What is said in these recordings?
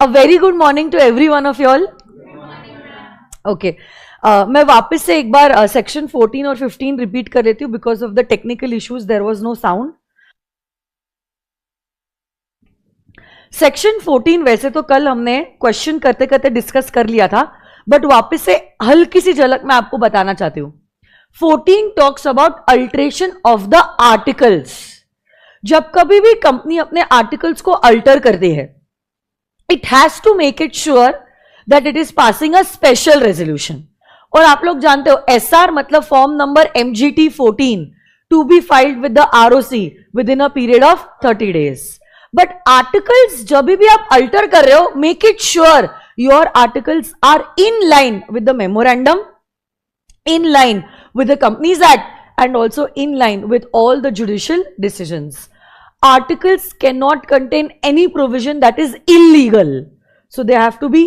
A very good morning to every one of you all. Okay. मैं वापस से एक बार सेक्शन 14 और 15 रिपीट कर लेती हूँ because of the technical issues there was no sound. Section 14 वैसे तो कल हमने क्वेश्चन करते करते डिस्कस कर लिया था, बट वापस से हल्की सी झलक मैं आपको बताना चाहती हूं. 14 talks about alteration of the articles. जब कभी भी कंपनी अपने आर्टिकल्स को अल्टर करती है, it has to make it sure that it is passing a special resolution. और आप लोग जानते हो एसआर मतलब form number MGT 14 to be filed with the ROC within a period of 30 days. But articles जब भी आप alter कर रहे हो, make it sure your articles are in line with the memorandum, in line with the Companies Act, and also in line with all the judicial decisions. Articles cannot contain any provision that is illegal. So they have to be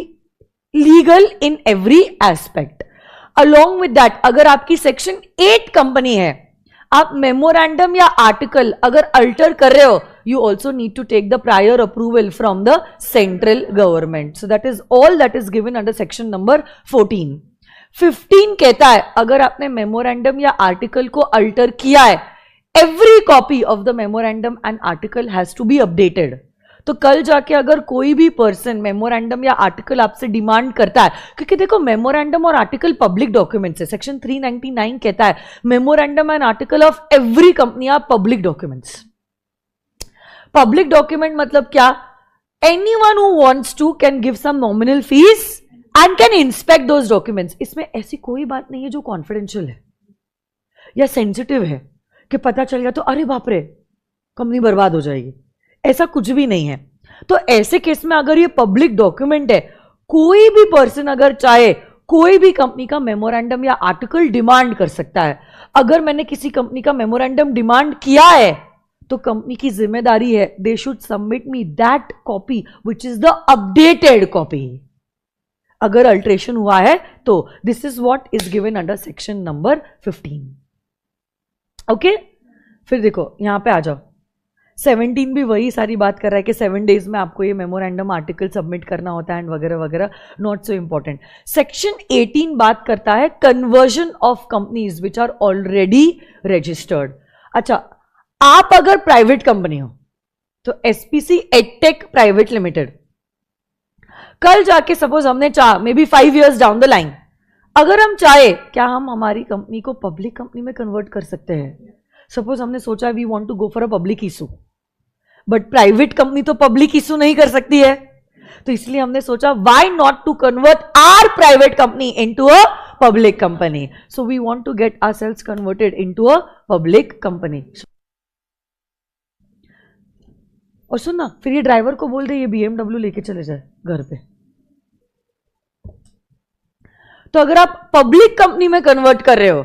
legal in every aspect. Along with that, अगर आपकी section 8 company है, आप memorandum या article अगर alter कर रहे हो, you also need to take the prior approval from the central government. So that is all that is given under section number 14. 15 कहता है अगर आपने मेमोरेंडम या आर्टिकल को अल्टर किया है, every copy of the memorandum and article has to be updated. तो कल जाके अगर कोई भी पर्सन मेमोरेंडम या आर्टिकल आपसे डिमांड करता है, क्योंकि देखो मेमोरेंडम और आर्टिकल पब्लिक डॉक्यूमेंट्स है, सेक्शन 399 कहता है memorandum and article of every company are public documents. Public document मतलब क्या? Anyone who wants to can give some nominal fees and can inspect those documents. इसमें ऐसी कोई बात नहीं है जो कॉन्फिडेंशियल है या सेंसिटिव है कि पता चल गया तो अरे बाप रे कंपनी बर्बाद हो जाएगी. ऐसा कुछ भी नहीं है. तो ऐसे केस में अगर ये पब्लिक डॉक्यूमेंट है, कोई भी पर्सन अगर चाहे कोई भी कंपनी का मेमोरेंडम या आर्टिकल डिमांड कर सकता है. अगर मैंने किसी कंपनी का मेमोरेंडम डिमांड किया है तो कंपनी की जिम्मेदारी है, they should submit me that copy which is the updated copy. अगर अल्ट्रेशन हुआ है तो this is what is given under section number 15. Okay, फिर देखो यहां पे आ जाओ. 17 भी वही सारी बात कर रहा है कि 7 days में आपको ये मेमोरेंडम आर्टिकल सबमिट करना होता है एंड वगैरह वगैरह. Not so important. सेक्शन 18 बात करता है conversion of companies which are already registered. अच्छा, आप अगर प्राइवेट कंपनी हो तो SPC एडटेक प्राइवेट लिमिटेड, कल जाके सपोज हमने चाहा may be 5 years down the line, अगर हम चाहे क्या हम हमारी कंपनी को पब्लिक कंपनी में कन्वर्ट कर सकते हैं? सपोज हमने सोचा we want to go for a public issue, but private company तो पब्लिक इशू नहीं कर सकती है. तो इसलिए हमने सोचा why not to convert our private company into a public company. So we want to get ourselves converted into a public company. और सुन ना, फिर ये ड्राइवर को बोल दे ये BMW लेके चले जाए घर पे. तो अगर आप पब्लिक कंपनी में कन्वर्ट कर रहे हो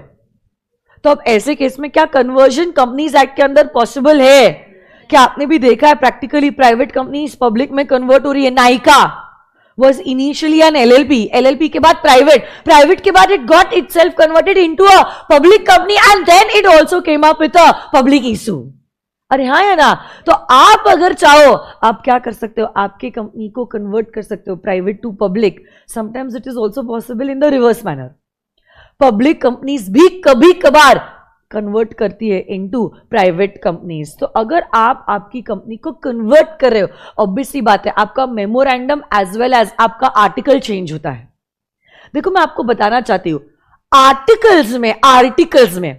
तो अब ऐसे केस में क्या कन्वर्जन कंपनीज एक्ट के अंदर पॉसिबल है? क्या आपने भी देखा है प्रैक्टिकली प्राइवेट कंपनी पब्लिक में कन्वर्ट हो रही है? Nykaa was initially an LLP के बाद प्राइवेट के बाद it got itself converted into a public company and then it also came up with a public issue. अरे हाँ है ना. तो आप अगर चाहो आप क्या कर सकते हो, आपके कंपनी को कन्वर्ट कर सकते हो private to public. Sometimes it is also possible in the reverse manner. Public companies भी कभी कभार कन्वर्ट करती है इनटू प्राइवेट कंपनीज. तो अगर आप आपकी कंपनी को कन्वर्ट कर रहे हो, ऑब्वियसली बात है आपका मेमोरेंडम एज वेल एज आपका आर्टिकल चेंज होता है. देखो मैं आपको बताना चाहती हूं, आर्टिकल्स में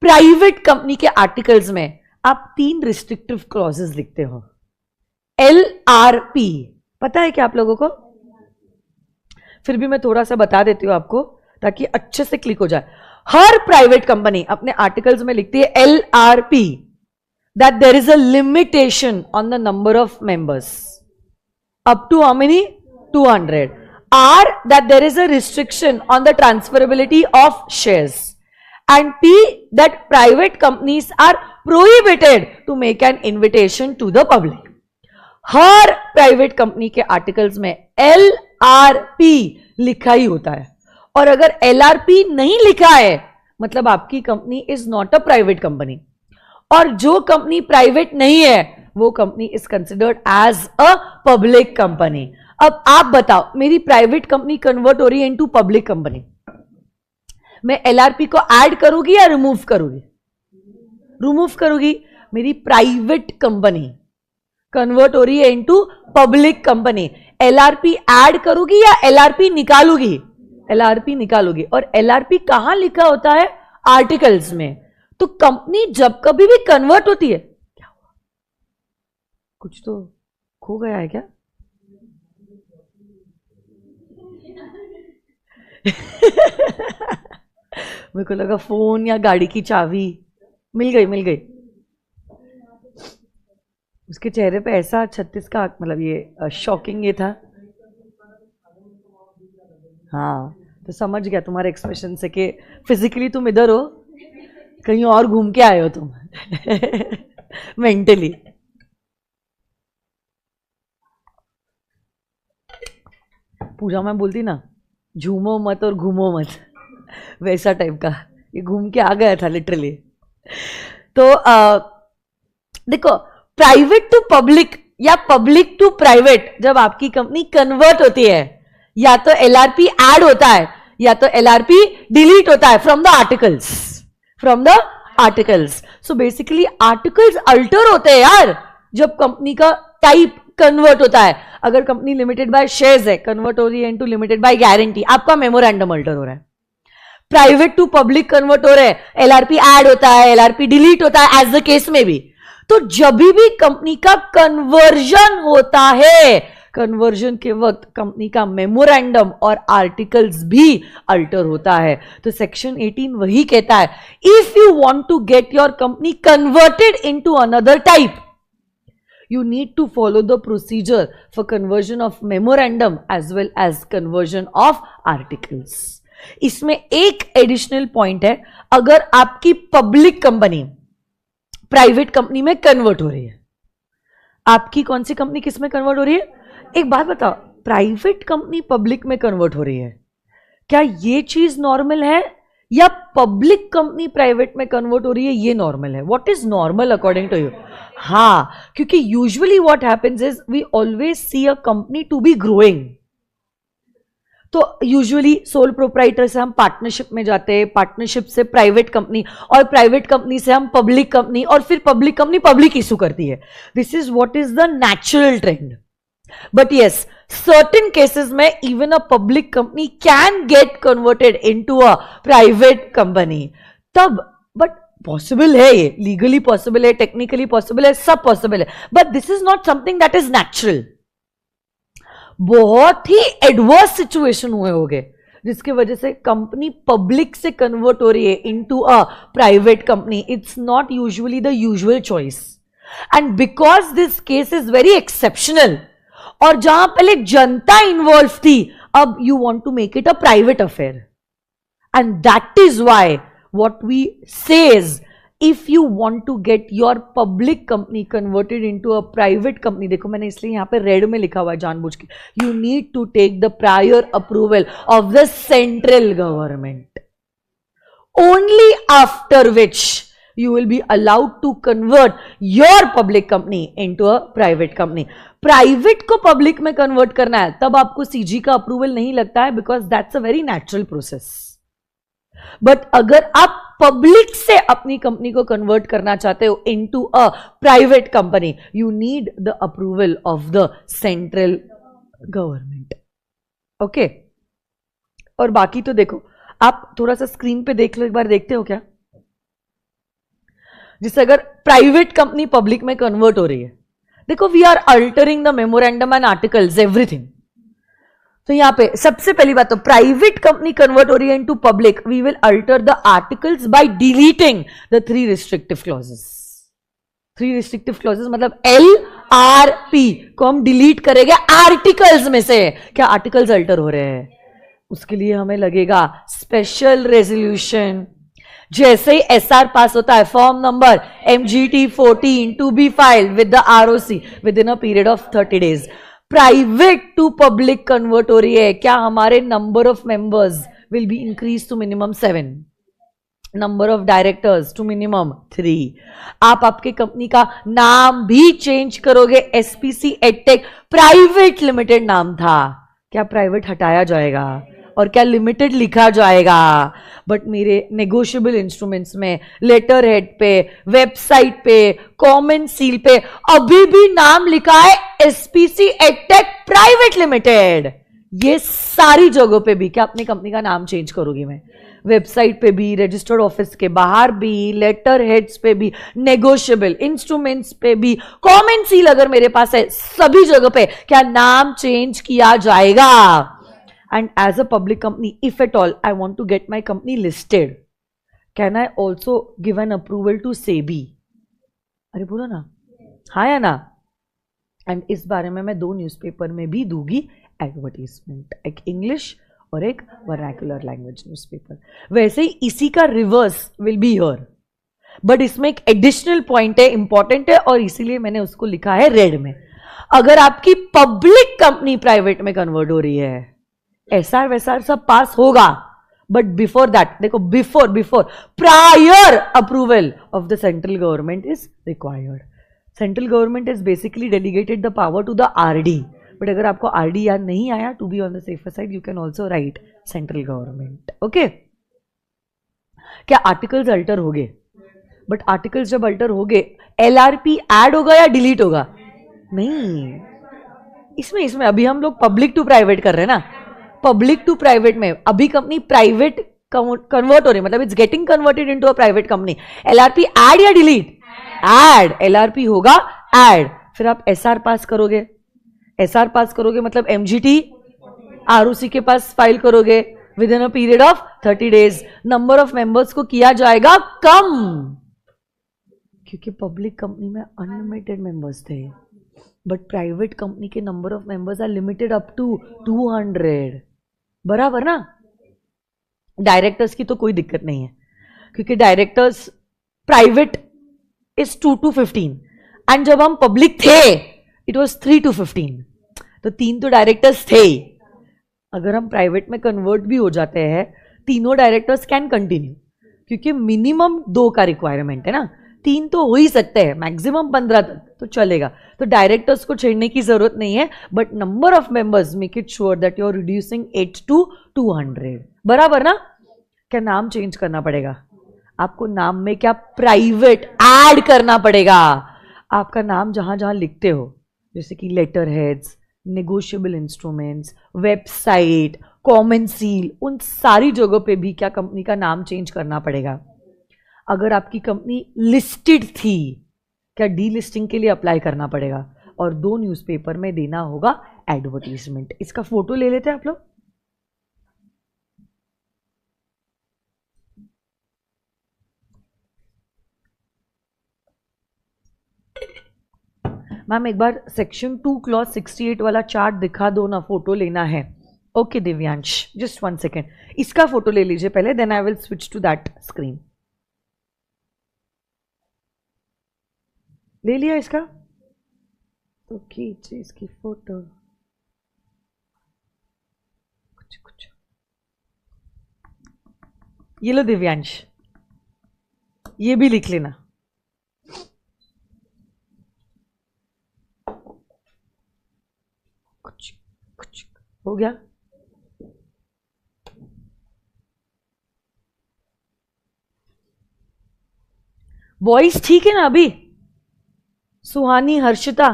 प्राइवेट कंपनी के आर्टिकल्स में आप 3 रिस्ट्रिक्टिव क्लॉजेस लिखते हो. LRP पता है क्या आप लोगों को? फिर भी मैं थोड़ा सा बता देती हूं आपको ताकि अच्छे से क्लिक हो जाए. हर प्राइवेट कंपनी अपने आर्टिकल्स में लिखती है LRP, that there is a limitation on the number of members up to how many 200. R that there is a restriction on the transferability of shares, and P that private companies are prohibited to make an invitation to the public. Her private company के articles में LRP लिखा ही होता है. और अगर LRP नहीं लिखा है मतलब आपकी company is not a private company. और जो कंपनी प्राइवेट नहीं है वो company is considered as a public company. अब आप बताओ, मेरी प्राइवेट कंपनी कन्वर्ट हो रही है इनटू पब्लिक कंपनी, मैं एलआरपी को ऐड करूंगी या रिमूव करूंगी? रिमूव करूंगी। मेरी प्राइवेट कंपनी कन्वर्ट हो रही है into public company, LRP add करूंगी या एलआरपी निकालूंगी? एलआरपी निकालूंगी। और एलआरपी कहां लिखा होता है? आर्टिकल्स में। तो कंपनी जब कभी भी कन्वर्ट होती है, क्या हुआ? कुछ तो खो गया है क्या? मेरे को लगा फोन या गाड़ी की चाबी। मिल गई, मिल गई। उसके चेहरे पे ऐसा 36 का मतलब ये शॉकिंग ये था। हाँ, तो समझ गया तुम्हारे एक्सप्रेशन से कि फिजिकली तुम इधर हो, कहीं और घूम के आए हो तुम मेंटली। पूजा मैं बोलती ना, झूमो मत और घूमो मत, वैसा टाइप का ये घूम के आ गया था लिटरली। तो देखो, प्राइवेट टू पब्लिक या पब्लिक टू प्राइवेट जब आपकी कंपनी कन्वर्ट होती है, या तो एलआरपी ऐड होता है या तो एलआरपी डिलीट होता है from the articles, from the articles. So basically articles alter होते हैं यार जब कंपनी का टाइप कन्वर्ट होता है। अगर कंपनी लिमिटेड बाय शेयर्स है, कन्वर्ट हो रही है इनटू लिमिटेड बाय गारंटी, आपका मेमोरेंडम अल्टर हो रहा है। प्राइवेट टू पब्लिक कन्वर्ट हो रहे हैं, एलआरपी ऐड होता है, एलआरपी डिलीट होता है, एज द केस में भी। तो जब भी कंपनी का कन्वर्जन होता है, कन्वर्जन के वक्त कंपनी का मेमोरेंडम और आर्टिकल्स भी अल्टर होता है। तो सेक्शन 18 वही कहता है, if you want to get your company converted into another type, you need to follow the procedure for conversion of memorandum as well as conversion of articles. इसमें एक एडिशनल पॉइंट है, अगर आपकी पब्लिक कंपनी प्राइवेट कंपनी में convert हो रही है, आपकी कौन सी कंपनी किस में कन्वर्ट हो रही है? एक बात बताओ, प्राइवेट कंपनी पब्लिक में कन्वर्ट हो रही है, क्या ये चीज नॉर्मल है या पब्लिक कंपनी प्राइवेट में कन्वर्ट हो रही है ये नॉर्मल है? What is normal according to you? हाँ, क्योंकि usually what happens is we always see a company to be growing. तो यूजुअली सोल प्रोप्राइटर से हम पार्टनरशिप में जाते हैं, पार्टनरशिप से प्राइवेट कंपनी, और प्राइवेट कंपनी से हम पब्लिक कंपनी, और फिर पब्लिक कंपनी पब्लिक इशू करती है। This is what is the natural trend. But yes, certain cases में even a public company can get converted into a private company. तब but possible है, ये legally possible है, technically possible है, सब possible है, but this is not something that is natural. बहुत ही adverse situation हुए होंगे जिसके वजह से कंपनी पब्लिक से कन्वर्ट हो रही है into a private company. It's not usually the usual choice, and because this case is very exceptional, और जहां पहले जनता इन्वॉल्व थी, अब you want to make it a private affair, and that is why what we says, if you want to get your public company converted into a private company, देखो मैंने इसलिए यहां पे रेड में लिखा हुआ है जानबूझ के, you need to take the prior approval of the central government, only after which you will be allowed to convert your public company into a private company. Private को पब्लिक में कन्वर्ट करना है तब आपको सीजी का approval नहीं लगता है, because that's a very natural process. But अगर आप पब्लिक से अपनी कंपनी को कन्वर्ट करना चाहते हो into a private company, you need the approval of the central government. Okay, और बाकी तो देखो, आप थोड़ा सा स्क्रीन पे देख लो, एक बार देखते हो क्या? जिससे अगर प्राइवेट कंपनी पब्लिक में कन्वर्ट हो रही है, देखो we are altering the memorandum and articles everything. तो यहां पे सबसे पहली बात तो प्राइवेट कंपनी कन्वर्ट हो रही है into public, we will alter the articles by deleting the 3 restrictive clauses. 3 restrictive clauses मतलब LRP को हम डिलीट करेंगे आर्टिकल्स में से। क्या आर्टिकल्स अल्टर हो रहे हैं? उसके लिए हमें लगेगा स्पेशल रेजोल्यूशन। जैसे ही एसआर पास होता है, form number MGT14 to be filed with the ROC within a period of 30 days. Private to public convert हो रही है, क्या हमारे number of members will be increase to minimum 7? Number of directors to minimum 3। आप आपके company का नाम भी चेंज करोगे, एसपीसी एडटेक प्राइवेट लिमिटेड नाम था, क्या प्राइवेट हटाया जाएगा और क्या लिमिटेड लिखा जाएगा? बट मेरे नेगोशिएबल इंस्ट्रूमेंट्स में लेटर हेड पे, वेबसाइट पे, कॉमन सील पे अभी भी नाम लिखा है एसपीसी एडटेक प्राइवेट लिमिटेड। ये सारी जगहों पे भी क्या अपनी कंपनी का नाम चेंज करूंगी मैं? वेबसाइट पे भी, रजिस्टर्ड ऑफिस के बाहर भी, लेटर हेड्स पे भी, नेगोशिएबल इंस्ट्रूमेंट्स पे भी, कॉमन सील अगर मेरे पास है, सभी जगह पे क्या नाम चेंज किया जाएगा? And as a public company, if at all I want to get my company listed, can I also give an approval to SEBI? अरे बोलो ना, हाँ या ना? एंड इस बारे में मैं 2 न्यूज़पेपर में भी दूंगी एडवर्टीजमेंट, एक इंग्लिश और एक वर्नाकुलर लैंग्वेज न्यूज़पेपर। वैसे ही इसी का reverse will be here, but इसमें एक एडिशनल पॉइंट है, इंपॉर्टेंट है, और इसीलिए मैंने उसको लिखा है रेड में। अगर आपकी पब्लिक कंपनी प्राइवेट में कन्वर्ट हो रही है, एसआर वैसार सब पास होगा, बट बिफोर दैट देखो, before prior approval of the central government is required. Central government is basically delegated the power to the RD, but अगर आपको आरडी याद नहीं आया, to be on the safer side you can also write central government. Okay, क्या articles alter हो गए? But articles जब alter हो गए, एलआरपी ऐड होगा या डिलीट होगा? नहीं, इसमें अभी हम लोग पब्लिक टू प्राइवेट कर रहे हैं ना, पब्लिक टू प्राइवेट में अभी कंपनी प्राइवेट कन्वर्ट हो रही है, मतलब it's getting converted into a private company. LRP add या डिलीट? ऐड। एलआरपी होगा ऐड, फिर आप एसआर पास करोगे, एसआर पास करोगे मतलब एमजीटी आरओसी के पास फाइल करोगे within a period of 30 days. Number of members को किया जाएगा कम, क्योंकि पब्लिक कंपनी में अनलिमिटेड मेंबर्स थे, बट प्राइवेट कंपनी के number of members are limited up to 200। बराबर ना? डायरेक्टर्स की तो कोई दिक्कत नहीं है, क्योंकि directors private is 2 to 15 and जब हम पब्लिक थे इट वाज 3 to 15, तो 3 तो डायरेक्टर्स थे। अगर हम प्राइवेट में कन्वर्ट भी हो जाते हैं, तीनों डायरेक्टर्स कैन कंटिन्यू, क्योंकि मिनिमम 2 का रिक्वायरमेंट है ना, 3 तो हो ही सकते हैं, मैक्सिमम 15 तक तो चलेगा। तो डायरेक्टर्स को छेड़ने की जरूरत नहीं है, but number of members make it sure that you are reducing 8 to 200। बराबर ना? क्या नाम चेंज करना पड़ेगा आपको? नाम में क्या प्राइवेट ऐड करना पड़ेगा? आपका नाम जहां जहां लिखते हो, जैसे कि letter heads, negotiable instruments, website, common seal, उन सारी जगहों पे भी क्या कंपनी का नाम चेंज करना पड़ेगा? अगर आपकी कंपनी लिस्टेड थी, क्या डीलिस्टिंग के लिए अप्लाई करना पड़ेगा? और 2 न्यूज़पेपर में देना होगा एडवर्टीजमेंट। इसका फोटो ले लेते हैं आप लोग। मैम एक बार सेक्शन 2 क्लॉज 68 वाला चार्ट दिखा दो ना, फोटो लेना है। ओके दिव्यांश, जस्ट 1 सेकेंड, इसका फोटो ले लीजिए पहले, then I will switch to that screen. ले लिया इसका? तो खींचे इसकी फोटो। कुछ ये लो दिव्यांश, ये भी लिख लेना। कुछ हो गया? वॉइस ठीक है ना अभी? सुहानी, हर्षिता,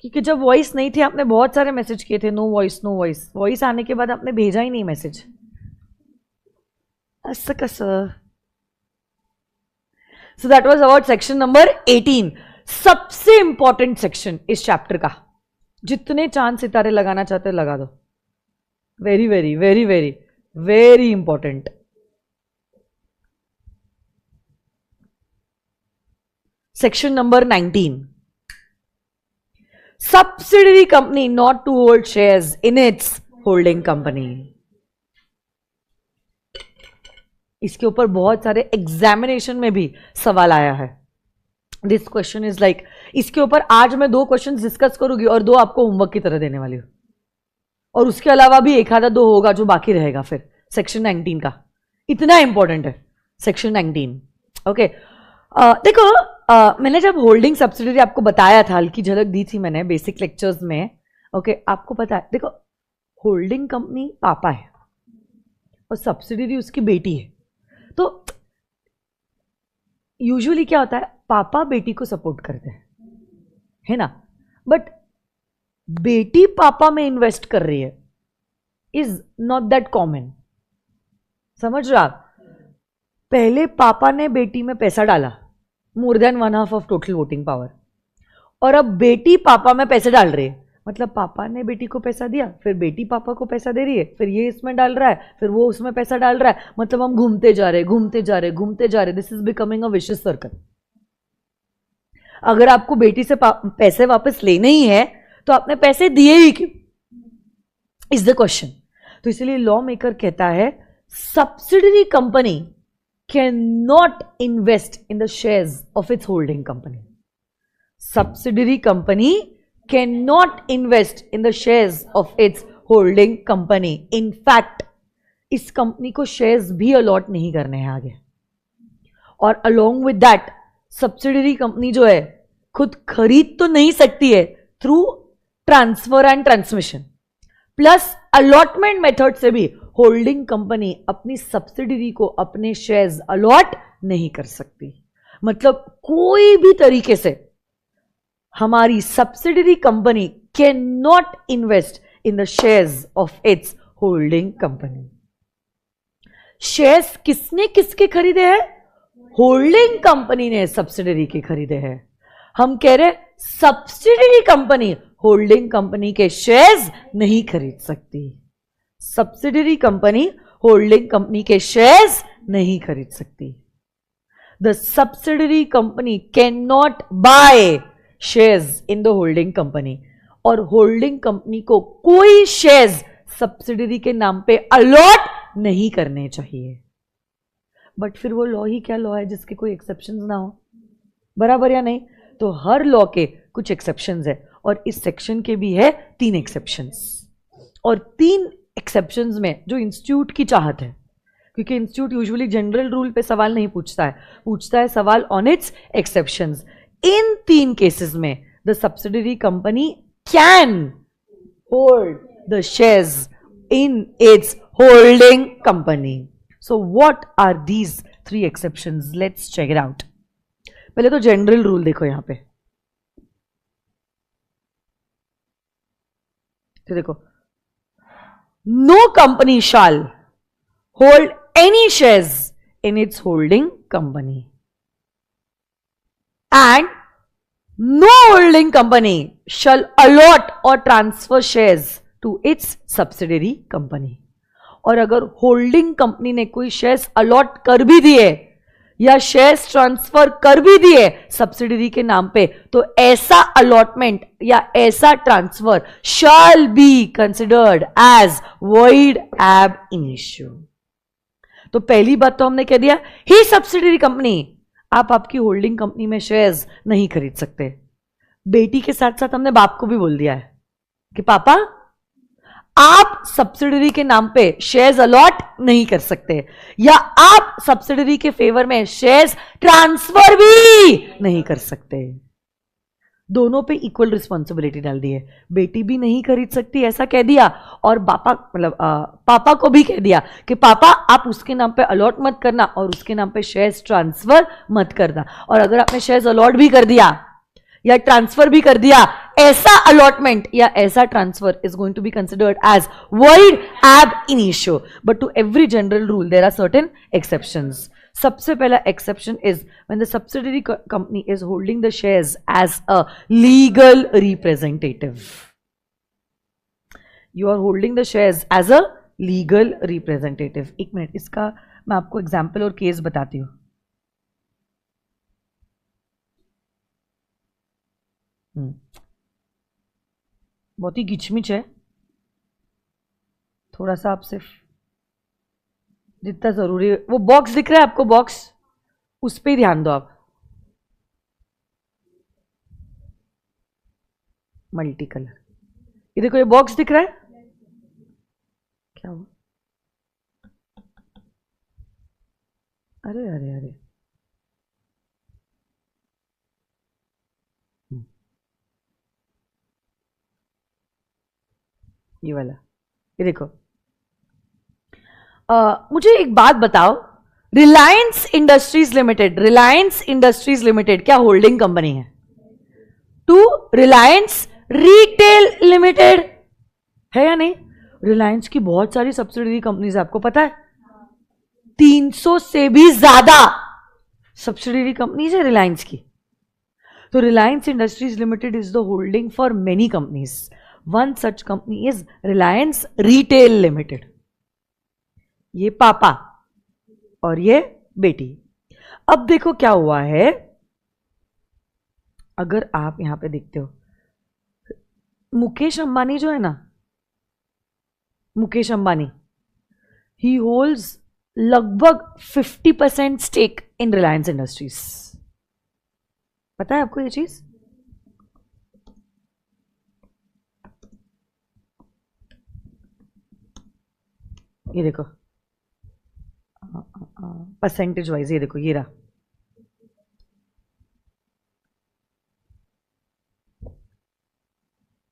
क्योंकि जब वॉइस नहीं थी आपने बहुत सारे मैसेज किए थे, no voice no voice. Voice आने के बाद आपने भेजा ही नहीं message. So that was about section number 18, सबसे इंपॉर्टेंट सेक्शन इस चैप्टर का। जितने चांद सितारे लगाना चाहते हो लगा दो, very very very very very important. Section number 19, subsidiary company not to hold shares in its holding company। इसके ऊपर बहुत सारे एग्जामिनेशन में भी सवाल आया है। दिस क्वेश्चन इज लाइक, इसके ऊपर आज मैं 2 क्वेश्चन डिस्कस करूंगी और 2 आपको होमवर्क की तरह देने वाली हूं, और उसके अलावा भी 1 आधा 2 होगा जो बाकी रहेगा फिर सेक्शन 19 का। इतना इंपॉर्टेंट है सेक्शन 19। ओके देखो मैंने जब होल्डिंग सब्सिडरी आपको बताया था, हल्की झलक दी थी मैंने बेसिक लेक्चर्स में। ओके आपको पता है, देखो होल्डिंग कंपनी पापा है और सब्सिडरी उसकी बेटी है। तो यूजुअली क्या होता है, पापा बेटी को सपोर्ट करते हैं, है ना, बट बेटी पापा में इन्वेस्ट कर रही है इज नॉट दैट कॉमन। समझ रहे आप? पहले पापा ने बेटी में पैसा डाला, more than 1/2 of total voting power, और अब बेटी पापा में पैसे डाल रही है। मतलब पापा ने बेटी को पैसा दिया, फिर बेटी पापा को पैसा दे रही है, फिर ये इसमें डाल रहा है, फिर वो उसमें पैसा डाल रहा है। मतलब हम घूमते जा रहे घूमते जा रहे घूमते जा रहे। This is becoming a vicious circle. अगर आपको बेटी से पैसे वापस लेने ही है तो आपने पैसे दिए ही क्यों, इज द क्वेश्चन। तो इसलिए लॉ मेकर कहता है subsidiary company can not invest in the shares of its holding company. Subsidiary company can not invest in the shares of its holding company. In fact इस कंपनी को shares भी allot नहीं करने हैं आगे। और along with that subsidiary company जो है खुद खरीद तो नहीं सकती है through transfer and transmission, plus allotment method से भी होल्डिंग कंपनी अपनी सब्सिडरी को अपने शेयर्स अलॉट नहीं कर सकती। मतलब कोई भी तरीके से हमारी subsidiary company can not invest in the shares of its holding company. Shares किसने किसके खरीदे हैं? होल्डिंग कंपनी ने सब्सिडरी के खरीदे हैं। हम कह रहे सब्सिडरी कंपनी होल्डिंग कंपनी के शेयर्स नहीं खरीद सकती। सब्सिडरी कंपनी होल्डिंग कंपनी के शेयर्स नहीं खरीद सकती। The subsidiary company can not by shares in the holding company. और होल्डिंग कंपनी को कोई शेयर्स सब्सिडरी के नाम पे अलॉट नहीं करने चाहिए। बट फिर वो लॉ ही क्या लॉ है जिसके कोई एक्सेप्शंस ना हो, बराबर या नहीं? तो हर लॉ के कुछ एक्सेप्शंस है, और इस सेक्शन के भी है 3 एक्सेप्शंस। और 3 एक्सेप्शंस में जो इंस्टीट्यूट की चाहत है, क्योंकि इंस्टीट्यूट यूजुअली जनरल रूल पे सवाल नहीं पूछता है सवाल on its exceptions. In 3 cases में the subsidiary company can hold the shares in its holding company. So what are these 3 exceptions? Let's check it out. पहले तो जनरल रूल देखो यहां पे, तो देखो no company shall hold any shares in its holding company, and no holding company shall allot or transfer shares to its subsidiary company. और अगर holding company ने कोई शेयर्स अलॉट कर भी दिए या शेयर्स ट्रांसफर कर भी दिए सब्सिडरी के नाम पे, तो ऐसा अलॉटमेंट या ऐसा transfer shall be considered as void ab initio. तो पहली बात तो हमने कह दिया, ही सब्सिडरी कंपनी, आप आपकी होल्डिंग कंपनी में शेयर्स नहीं खरीद सकते। बेटी के साथ साथ हमने बाप को भी बोल दिया है कि पापा आप सब्सिडरी के नाम पे शेयर्स अलॉट नहीं कर सकते, या आप सब्सिडरी के फेवर में शेयर्स ट्रांसफर भी नहीं कर सकते। दोनों पे इक्वल रिस्पॉन्सिबिलिटी डाल दी है। बेटी भी नहीं खरीद सकती ऐसा कह दिया, और पापा को भी कह दिया कि पापा आप उसके नाम पे अलॉट मत करना और उसके नाम पे शेयर्स ट्रांसफर मत करना। और अगर आपने शेयर्स अलॉट भी कर दिया या ट्रांसफर भी कर दिया, ऐसा अलॉटमेंट या ऐसा transfer is going to be considered as void ab initio. But to every general rule there are certain exceptions. सबसे पहला exception is when the subsidiary company is holding the shares as a legal representative. You are holding the shares as a legal representative. एक minute, इसका मैं आपको example और case बताती हूं। बहुत ही गिचमिच है, थोड़ा सा आप सिर्फ जितना जरूरी है, वो बॉक्स दिख रहा है आपको, बॉक्स उस पे ध्यान दो आप। मल्टी कलर, ये देखो ये बॉक्स दिख रहा है, क्या हुआ? अरे अरे अरे, ये वाला, ये देखो। मुझे एक बात बताओ, Reliance Industries limited, Reliance Industries limited क्या होल्डिंग कंपनी है? टू रिलायंस रिटेल लिमिटेड है या नहीं? रिलायंस की बहुत सारी सब्सिडरी कंपनीज है, आपको पता है? 300 से भी ज्यादा सब्सिडरी कंपनीज है रिलायंस की। तो Reliance Industries limited is the holding for many companies. One such company is Reliance Retail limited. ये पापा और ये बेटी। अब देखो क्या हुआ है, अगर आप यहां पे देखते हो, मुकेश अंबानी जो है ना, मुकेश अंबानी, ही होल्ड्स लगभग 50% स्टेक इन रिलायंस इंडस्ट्रीज। पता है आपको ये चीज? ये देखो परसेंटेज वाइज, ये देखो, ये रहा।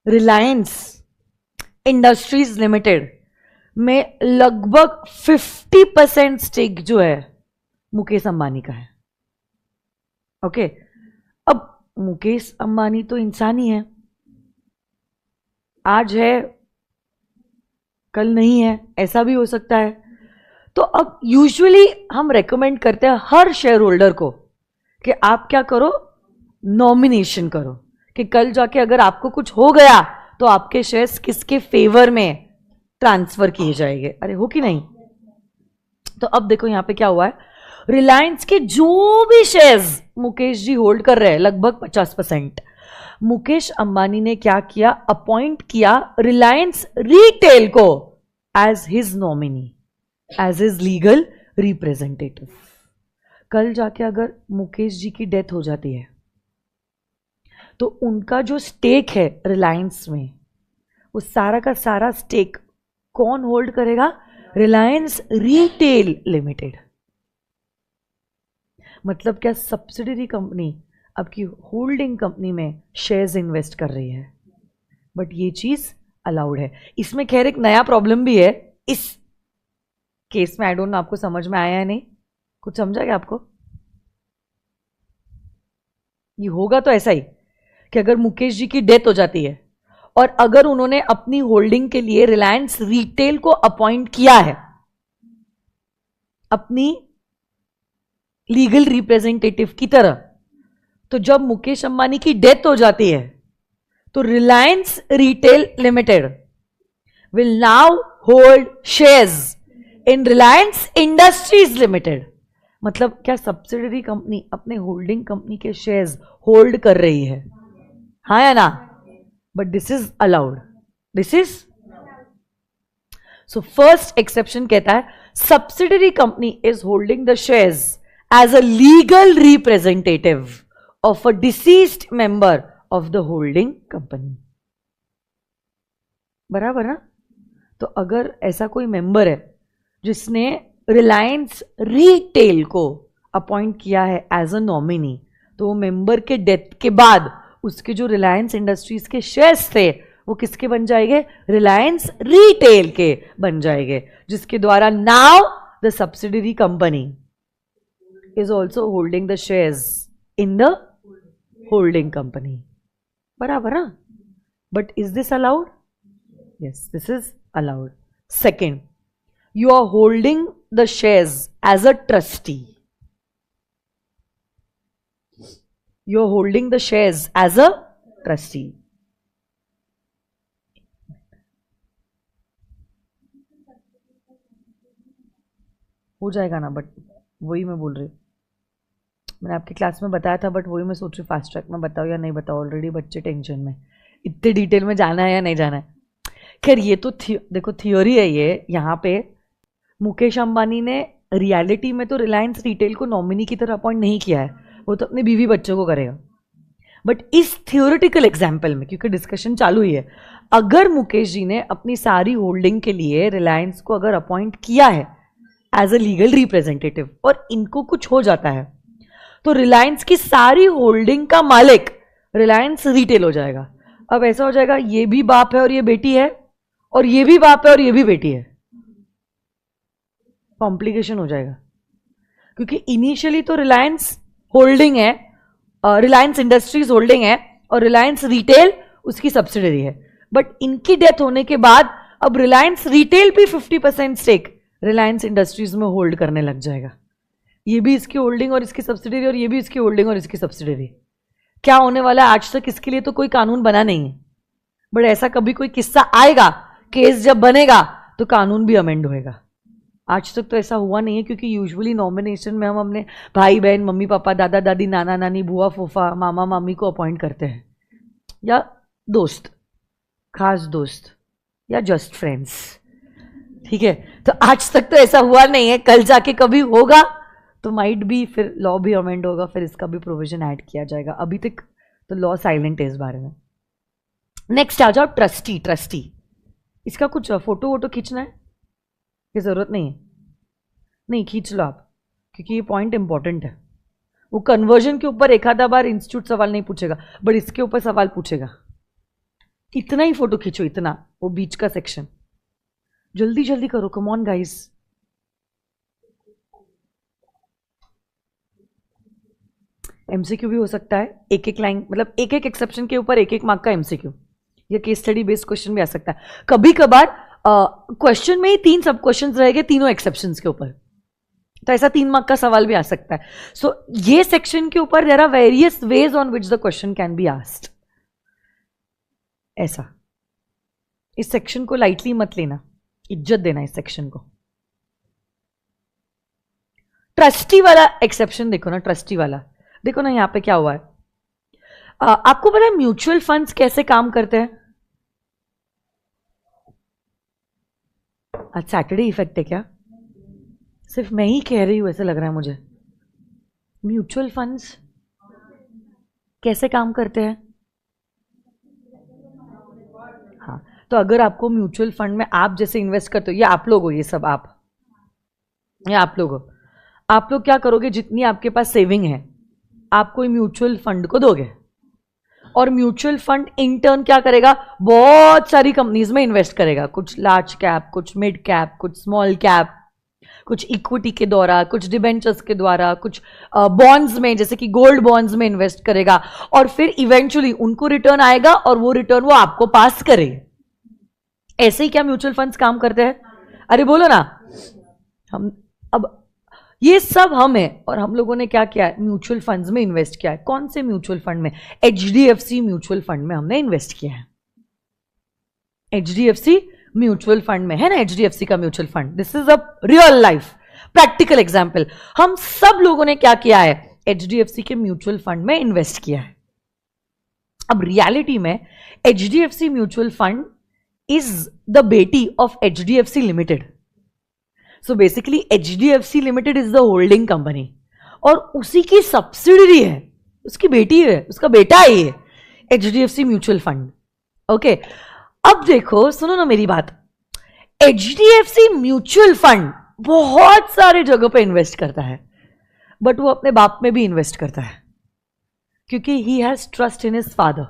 रिलायंस इंडस्ट्रीज लिमिटेड में लगभग 50% स्टेक जो है मुकेश अंबानी का है। ओके, अब मुकेश अंबानी तो इंसान ही है, आज है कल नहीं है, ऐसा भी हो सकता है। तो अब यूजुअली हम रेकमेंड करते हैं हर शेयर होल्डर को कि आप क्या करो, नॉमिनेशन करो, कि कल जाके अगर आपको कुछ हो गया तो आपके शेयर्स किसके फेवर में ट्रांसफर किए जाएंगे। अरे हो कि नहीं? तो अब देखो यहां पे क्या हुआ है, रिलायंस के जो भी शेयर्स मुकेश जी होल्ड कर रहे हैं, लगभग 50%, मुकेश अंबानी ने क्या किया, अपॉइंट किया रिलायंस रिटेल को as his nominee, as his legal representative. कल जाके अगर मुकेश जी की डेथ हो जाती है तो उनका जो स्टेक है रिलायंस में, वो सारा का सारा स्टेक कौन होल्ड करेगा? Reliance Retail limited. मतलब क्या सब्सिडरी कंपनी आपकी होल्डिंग कंपनी में शेयर्स इन्वेस्ट कर रही है, बट ये चीज अलाउड है। इसमें खैर एक नया प्रॉब्लम भी है इस केस में, आई डोंट नो आपको समझ में आया है नहीं, कुछ समझा क्या आपको? ये होगा तो ऐसा ही कि अगर मुकेश जी की डेथ हो जाती है और अगर उन्होंने अपनी होल्डिंग के लिए रिलायंस रिटेल को अपॉइंट किया है अपनी लीगल रिप्रेजेंटेटिव की तरह, तो जब मुकेश अंबानी की डेथ हो जाती है तो Reliance Retail Limited will now hold shares in Reliance Industries Limited. मतलब क्या सब्सिडरी कंपनी अपने होल्डिंग कंपनी के शेयर्स होल्ड कर रही है, हाँ या ना? But this is allowed, this is. So first exception कहता है subsidiary company is holding the shares as a legal representative of a deceased member of the holding company. बराबर ना? तो अगर ऐसा कोई मेंबर है जिसने रिलायंस रिटेल को अपॉइंट किया है एज अ नॉमिनी, तो वो मेंबर के डेथ के बाद उसके जो रिलायंस इंडस्ट्रीज के शेयर्स थे वो किसके बन जाएंगे? रिलायंस रिटेल के बन जाएंगे, जिसके द्वारा now the subsidiary company is also holding the shares in the holding company. बराबर ना? But is this allowed? Yes, this is allowed. Second, you are holding the shares as a trustee. You are holding the shares as a trustee. हो जाएगा ना, but वही मैं बोल रही हूँ, मैंने आपकी क्लास में बताया था, बट वही मैं सोच रही फास्ट ट्रैक में बताओ या नहीं बताओ। ऑलरेडी बच्चे टेंशन में, इतने डिटेल में जाना है या नहीं जाना है। खैर ये तो देखो थियोरी है ये। यहाँ पे मुकेश अंबानी ने रियलिटी में तो रिलायंस रिटेल को नॉमिनी की तरह अपॉइंट नहीं किया है, वो तो अपने बीवी बच्चों को करेगा। बट इस थियोरेटिकल एग्जाम्पल में, क्योंकि डिस्कशन चालू ही है, अगर मुकेश जी ने अपनी सारी होल्डिंग के लिए रिलायंस को अगर अपॉइंट किया है एज अ लीगल रिप्रेजेंटेटिव और इनको कुछ हो जाता है तो रिलायंस की सारी होल्डिंग का मालिक रिलायंस रिटेल हो जाएगा। अब ऐसा हो जाएगा ये भी बाप है और ये बेटी है, और ये भी बाप है और ये भी बेटी है। कॉम्प्लिकेशन हो जाएगा, क्योंकि इनिशियली तो रिलायंस होल्डिंग है, रिलायंस इंडस्ट्रीज होल्डिंग है और रिलायंस रिटेल उसकी सब्सिडरी है। बट इनकी डेथ होने के बाद अब रिलायंस रिटेल भी 50% स्टेक रिलायंस इंडस्ट्रीज में होल्ड करने लग जाएगा। ये भी इसकी होल्डिंग और इसकी सब्सिडरी, और ये भी इसकी होल्डिंग और इसकी सब्सिडरी। क्या होने वाला है, आज तक इसके लिए तो कोई कानून बना नहीं है, बट ऐसा कभी कोई किस्सा आएगा, केस जब बनेगा तो कानून भी अमेंड होएगा। आज तक तो ऐसा हुआ नहीं है, क्योंकि यूजुअली नॉमिनेशन में हम अपने भाई बहन, मम्मी पापा, दादा दादी, नाना नानी, बुआ फूफा, मामा मामी को अपॉइंट करते हैं, या दोस्त, खास दोस्त, या जस्ट फ्रेंड्स। ठीक है, तो आज तक तो ऐसा हुआ नहीं है, कल जाके कभी होगा तो माइट भी फिर लॉ भी अमेंड होगा, फिर इसका भी प्रोविजन ऐड किया जाएगा। अभी तक तो लॉ साइलेंट है इस बारे में। नेक्स्ट आ जाओ ट्रस्टी। ट्रस्टी, इसका कुछ फोटो वोटो खींचना है कि जरूरत नहीं है? नहीं, खींच लो आप, क्योंकि ये पॉइंट इंपॉर्टेंट है। वो कन्वर्जन के ऊपर एक आधा बार इंस्टीट्यूट सवाल नहीं पूछेगा, बट इसके ऊपर सवाल पूछेगा। इतना ही फोटो खींचो, इतना, वो बीच का सेक्शन। जल्दी जल्दी करो, कम ऑन गाइस। एमसीक्यू भी हो सकता है, एक एक लाइन, मतलब एक एक एक्सेप्शन के ऊपर एक एक मार्क का एमसीक्यू, या केस स्टडी बेस्ड क्वेश्चन भी आ सकता है। कभी कभार क्वेश्चन में ही 3 सब क्वेश्चन रहेंगे तीनों एक्सेप्शंस के ऊपर, तो ऐसा 3 मार्क का सवाल भी आ सकता है। सो ये सेक्शन के ऊपर there are various ways on which the question can be asked. ऐसा, इस सेक्शन को लाइटली मत लेना, इज्जत देना इस सेक्शन को। ट्रस्टी वाला एक्सेप्शन देखो ना, ट्रस्टी वाला देखो ना, यहां पे क्या हुआ है। आपको पता है म्यूचुअल फंड्स कैसे काम करते हैं? आज सैटरडे इफेक्ट है क्या? सिर्फ मैं ही कह रही हूं ऐसे लग रहा है मुझे। म्यूचुअल फंड्स कैसे काम करते हैं? हाँ, तो अगर आपको म्यूचुअल फंड में आप जैसे इन्वेस्ट करते हो, ये आप लोग हो, ये सब आप, ये आप लोग हो, आप लोग क्या करोगे, जितनी आपके पास सेविंग है आप कोई म्यूचुअल फंड को दोगे, और म्यूचुअल फंड इन टर्न क्या करेगा, बहुत सारी कंपनीज में इन्वेस्ट करेगा, कुछ लार्ज कैप, कुछ मिड कैप, कुछ स्मॉल कैप, कुछ इक्विटी के द्वारा, कुछ डिबेंचर्स के द्वारा, कुछ बॉन्ड्स में, जैसे कि गोल्ड बॉन्ड्स में इन्वेस्ट करेगा, और फिर इवेंचुअली उनको रिटर्न आएगा और वो रिटर्न वो आपको पास करे। ऐसे ही क्या म्यूचुअल फंड्स काम करते हैं? अरे बोलो ना। हम अब ये सब हम हैं, और हम लोगों ने क्या किया है, म्यूचुअल फंड्स में इन्वेस्ट किया है। कौन से म्यूचुअल फंड में? एचडीएफसी म्यूचुअल फंड में हमने इन्वेस्ट किया है। एचडीएफसी म्यूचुअल फंड में है ना, एचडीएफसी का mutual fund. This is a real life practical example. हम सब लोगों ने क्या किया है, एचडीएफसी के म्यूचुअल फंड में इन्वेस्ट किया है। अब रियलिटी में HDFC mutual fund is the बेटी of HDFC limited. So basically HDFC limited is the holding company, और उसी की सब्सिडरी है, उसकी बेटी है, उसका बेटा है ये एचडीएफसी म्यूचुअल फंड। ओके, अब देखो, सुनो ना मेरी बात। एचडीएफसी म्यूचुअल फंड बहुत सारे जगह पे इन्वेस्ट करता है, बट वो अपने बाप में भी इन्वेस्ट करता है, क्योंकि he has trust in his father.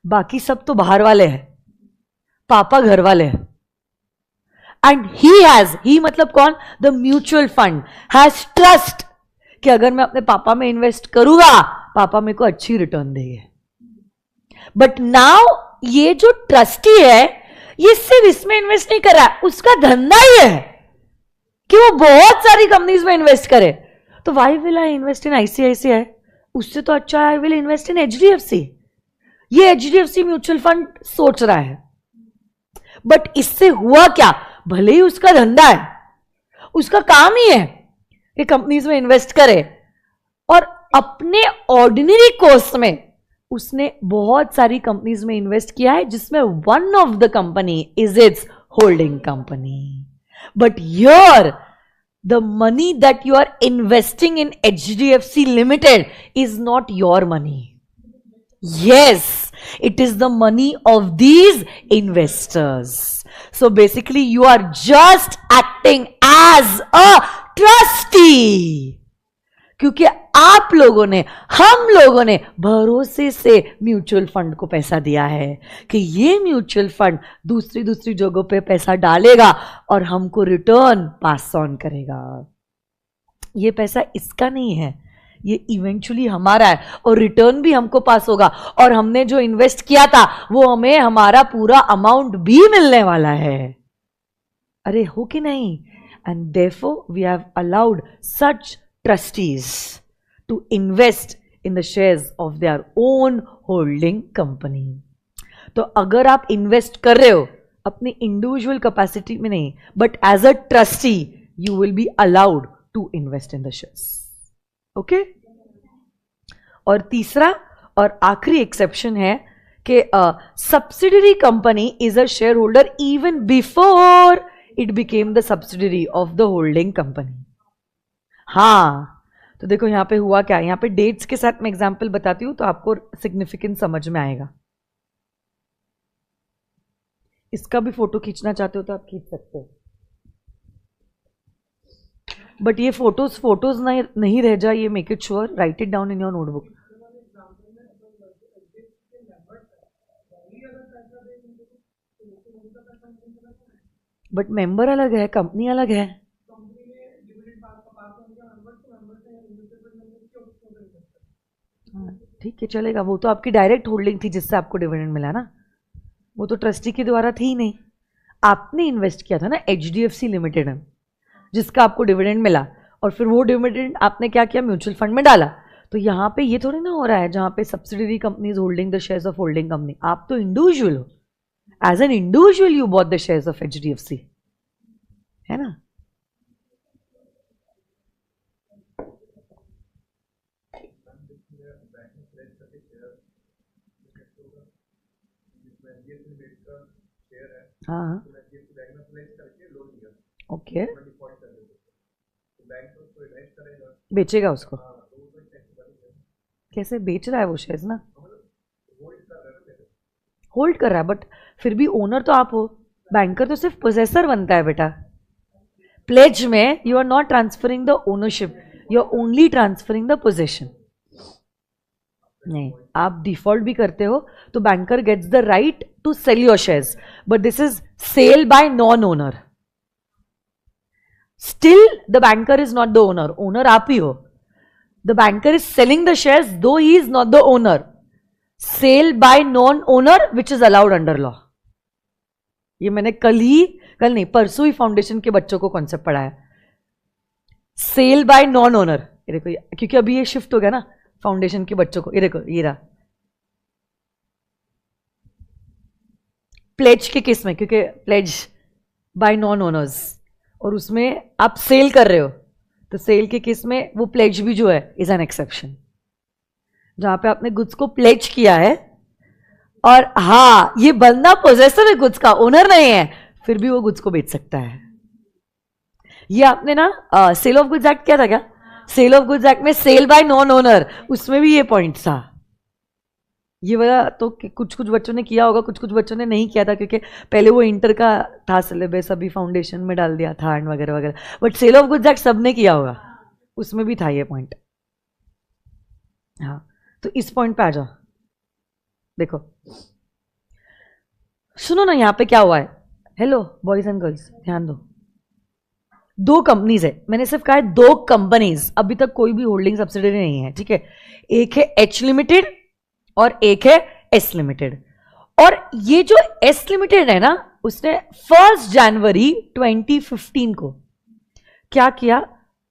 बाकी सब तो बाहर वाले हैं, पापा घर वाले हैं। एंड ही मतलब कौन? The mutual fund has trust कि अगर मैं अपने पापा में इन्वेस्ट करूंगा, पापा मेरे को अच्छी रिटर्न देंगे। बट नाउ ये जो ट्रस्टी है, ये सिर्फ इसमें इन्वेस्ट नहीं कर रहा है, उसका धंधा ही है कि वो बहुत सारी कंपनीज में इन्वेस्ट करे। तो why will I invest in ICICI? उससे तो अच्छा I will invest in HDFC. ये एचडीएफसी म्यूचुअल फंड सोच रहा है, बट इससे हुआ क्या? भले ही उसका धंधा है, उसका काम ही है कि कंपनीज में इन्वेस्ट करे, और अपने ऑर्डिनरी कोर्स में उसने बहुत सारी कंपनीज में इन्वेस्ट किया है, जिसमें one of the company is its holding company. But here the money that you are investing in HDFC limited is not your money, Yes, it is the money of these investors. So basically you are just acting as a trustee, क्योंकि आप लोगों ने, हम लोगों ने भरोसे से mutual fund को पैसा दिया है कि ये म्यूचुअल फंड दूसरी दूसरी जगहों पे पैसा डालेगा और हमको रिटर्न पास ऑन करेगा. ये पैसा इसका नहीं है, ये इवेंचुअली हमारा है और रिटर्न भी हमको पास होगा और हमने जो इन्वेस्ट किया था वो हमें हमारा पूरा अमाउंट भी मिलने वाला है. अरे हो कि नहीं? And therefore we have allowed such trustees to invest in the shares of their own holding company. तो अगर आप इन्वेस्ट कर रहे हो अपनी इंडिविजुअल कैपेसिटी में नहीं, but as a trustee you will be allowed to invest in the shares. Okay. और तीसरा और आखिरी एक्सेप्शन है कि subsidiary company is a shareholder even before it became the subsidiary of the holding company. हाँ, तो देखो यहां पे हुआ क्या. यहां पे डेट्स के साथ मैं एग्जांपल बताती हूं तो आपको सिग्निफिकेंस समझ में आएगा. इसका भी फोटो खींचना चाहते हो तो आप खींच सकते हो, बट ये फोटोज नहीं रह जाए, ये make it sure, right it down in your notebook. But member अलग है, कंपनी अलग है. ठीक है, चलेगा. वो तो आपकी डायरेक्ट होल्डिंग थी जिससे आपको डिविडेंड मिला ना, वो तो ट्रस्टी के द्वारा थी ही नहीं. आपने इन्वेस्ट किया था ना HDFC लिमिटेड में, जिसका आपको डिविडेंड मिला, और फिर वो डिविडेंड आपने क्या किया, म्यूचुअल फंड में डाला. तो यहाँ पे ये थोड़ी ना हो रहा है जहाँ पे subsidiary companies holding the shares of holding company. आप तो इंडिविजुअल हो, as an individual you bought the shares of HDFC, है ना. हाँ, ओके. बेचेगा उसको? कैसे बेच रहा है वो शेयर्स ना, होल्ड कर रहा है, बट फिर भी ओनर तो आप हो. बैंकर तो सिर्फ पोजेसर बनता है बेटा. प्लेज में you are not transferring the ownership, you are only transferring the possession. नहीं, आप डिफॉल्ट भी करते हो तो banker gets the right to sell your shares, but this is sale by non owner. Still the banker is not the owner, owner आप ही हो. The banker is selling the shares though he is not the owner. Sale by non owner which is allowed under law. ये मैंने कल नहीं परसों ही foundation के बच्चों को कॉन्सेप्ट पढ़ाया. सेल बाय नॉन ओनर, देखो क्योंकि अभी ये शिफ्ट हो गया ना फाउंडेशन के बच्चों को. ये देखो, ये रहा प्लेज के केस में, क्योंकि प्लेज बाय नॉन ओनर्स, और उसमें आप सेल कर रहे हो, तो सेल के केस में वो प्लेज भी जो है इज एन एक्सेप्शन, जहां पे आपने गुड्स को प्लेज किया है. और हाँ, ये बंदा पोजेसर है गुड्स का, ओनर नहीं है, फिर भी वो गुड्स को बेच सकता है. ये आपने ना सेल ऑफ गुड्स एक्ट किया था क्या? सेल ऑफ गुड्स एक्ट में सेल बाय नॉन ओनर, उसमें भी ये पॉइंट था. ये वाला तो कुछ बच्चों ने किया होगा, कुछ बच्चों ने नहीं किया था, क्योंकि पहले वो इंटर का था सिलेबस, अभी फाउंडेशन में डाल दिया था एंड वगैरह वगैरह. But sale of goods act सबने किया होगा, उसमें भी था ये पॉइंट. हाँ, तो इस पॉइंट पे आ जाओ. देखो सुनो ना, यहां पे क्या हुआ है. हेलो बॉयज एंड गर्ल्स, ध्यान दो. दो कंपनीज है, मैंने सिर्फ कहा है दो कंपनीज, अभी तक कोई भी होल्डिंग सब्सिडरी नहीं है, ठीक है. एक है H लिमिटेड और एक है S लिमिटेड. और ये जो S लिमिटेड है ना, उसने 1 जनवरी 2015 को क्या किया,